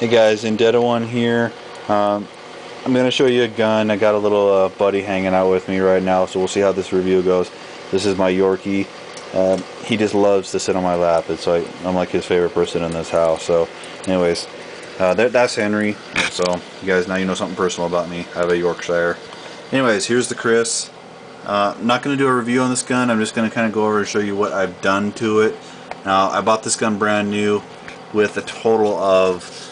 Hey guys, Indetta One here. I'm going to show you a gun. I got a little buddy hanging out with me right now, so we'll see how this review goes. This is my Yorkie. He just loves to sit on my lap. It's like I'm like his favorite person in this house. So anyways, that's Henry. So you guys, now you know something personal about me. I have a Yorkshire. Anyways, here's the Kriss. I'm not going to do a review on this gun. I'm just going to kind of go over and show you what I've done to it. Now, I bought this gun brand new with a total of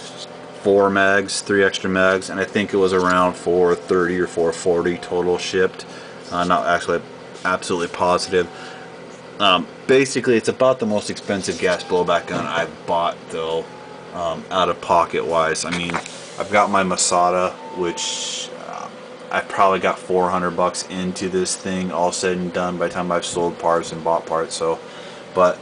4 mags, 3 extra mags, and I think it was around 430 or 440 total shipped. Not actually absolutely positive. Basically, it's about the most expensive gas blowback gun I've bought, though, out of pocket wise. I mean, I've got my Masada, which I probably got 400 bucks into this thing, all said and done, by the time I've sold parts and bought parts. So, but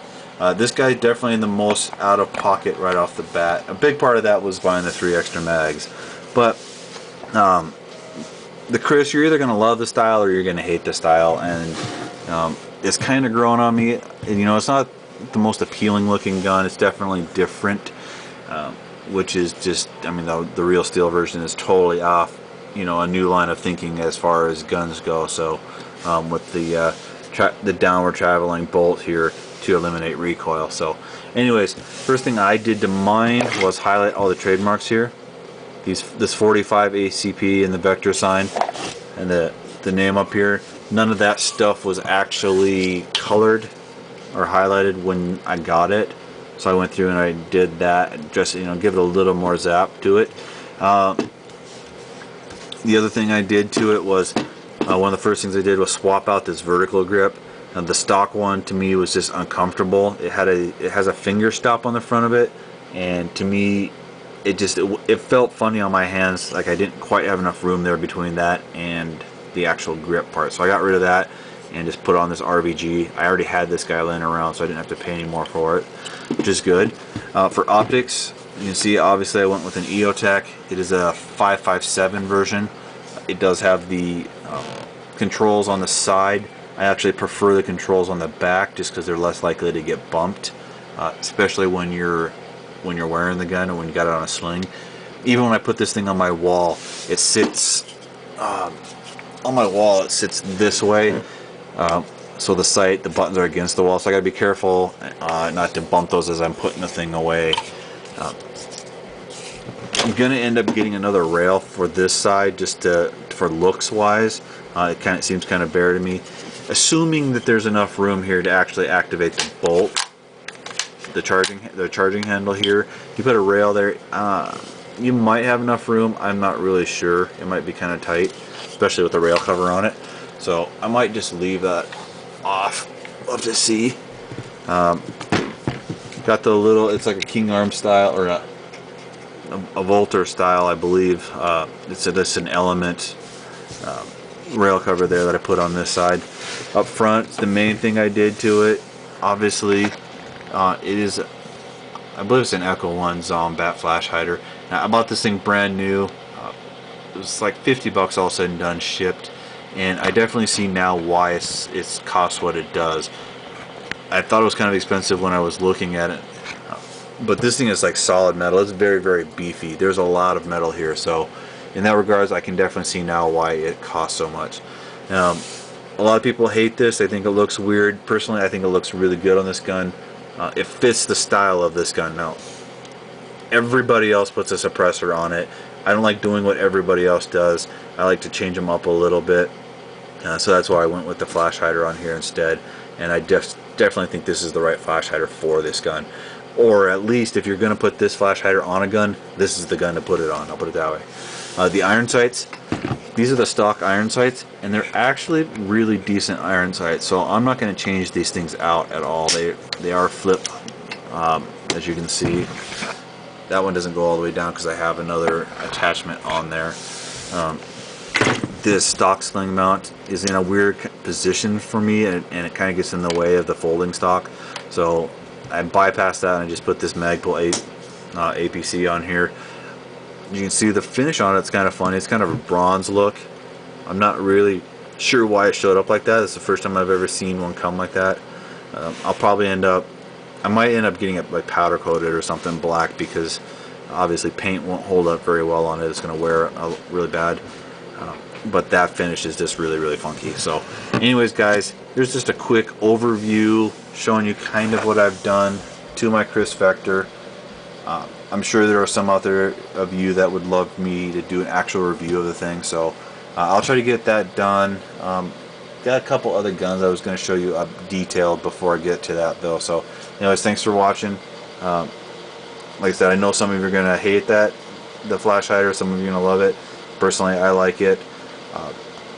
this guy's definitely the most out of pocket right off the bat. A big part of that was buying the 3 extra mags. But the Kriss, you're either going to love the style or you're going to hate the style. And it's kind of growing on me. And, you know, it's not the most appealing looking gun. It's definitely different. Which is just, I mean, the real steel version is totally off, you know, a new line of thinking as far as guns go. So with the downward traveling bolt here to eliminate recoil. So anyways, first thing I did to mine was highlight all the trademarks here. This 45 ACP and the Vector sign and the name up here. None of that stuff was actually colored or highlighted when I got it. So I went through and I did that, just, you know, give it a little more zap to it. The other thing I did to it was, one of the first things I did was swap out this vertical grip. And the stock one to me was just uncomfortable. It has a finger stop on the front of it, and to me it felt funny on my hands, like I didn't quite have enough room there between that and the actual grip part. So I got rid of that and just put on this RVG. I already had this guy laying around, so I didn't have to pay any more for it, which is good. For optics, you can see obviously I went with an EOTech. It is a 557 version. It does have the controls on the side. I actually prefer the controls on the back just because they're less likely to get bumped, especially when you're wearing the gun or when you got it on a sling. Even when I put this thing on my wall, it sits on my wall. It sits this way, so the buttons are against the wall. So I got to be careful not to bump those as I'm putting the thing away. I'm gonna end up getting another rail for this side just for looks wise. It seems kind of bare to me. Assuming that there's enough room here to actually activate the bolt, the charging handle here. If you put a rail there, you might have enough room. I'm not really sure. It might be kind of tight, especially with the rail cover on it. So I might just leave that off. Love to see. Got the little, it's like a King Arm style or a Volter style, I believe. It's an Element rail cover there that I put on this side. Up front, the main thing I did to it, obviously, it is, I believe it's an Echo 1 Zombat flash hider. Now, I bought this thing brand new. It was like 50 bucks all said and done shipped, and I definitely see now why it's costs what it does. I thought it was kind of expensive when I was looking at it, but this thing is like solid metal. It's very, very beefy. There's a lot of metal here, so in that regards, I can definitely see now why it costs so much. A lot of people hate this. They think it looks weird. Personally, I think it looks really good on this gun. It fits the style of this gun. Now, everybody else puts a suppressor on it. I don't like doing what everybody else does. I like to change them up a little bit. So that's why I went with the flash hider on here instead. And I definitely think this is the right flash hider for this gun. Or at least if you're going to put this flash hider on a gun, this is the gun to put it on. I'll put it that way. The iron sights, these are the stock iron sights, and they're actually really decent iron sights. So I'm not going to change these things out at all. They are flip, as you can see. That one doesn't go all the way down because I have another attachment on there. This stock sling mount is in a weird position for me, and it kind of gets in the way of the folding stock. So I bypassed that and I just put this Magpul APC on here. You can see the finish on it's kind of funny. It's kind of a bronze look. I'm not really sure why it showed up like that. It's the first time I've ever seen one come like that. I might end up getting it like powder coated or something black, because Obviously paint won't hold up very well on it, it's going to wear really bad. But that finish is just really funky. So anyways guys, here's just a quick overview showing you kind of what I've done to my Kriss Vector. I'm sure there are some out there of you that would love me to do an actual review of the thing, so I'll try to get that done. Got a couple other guns I was going to show you detailed before I get to that though. So anyways, thanks for watching. Like I said, I know some of you are going to hate the flash hider, some of you are going to love it. Personally, I like it.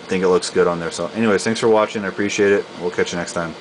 Think it looks good on there. So anyways, thanks for watching. I appreciate it. We'll catch you next time.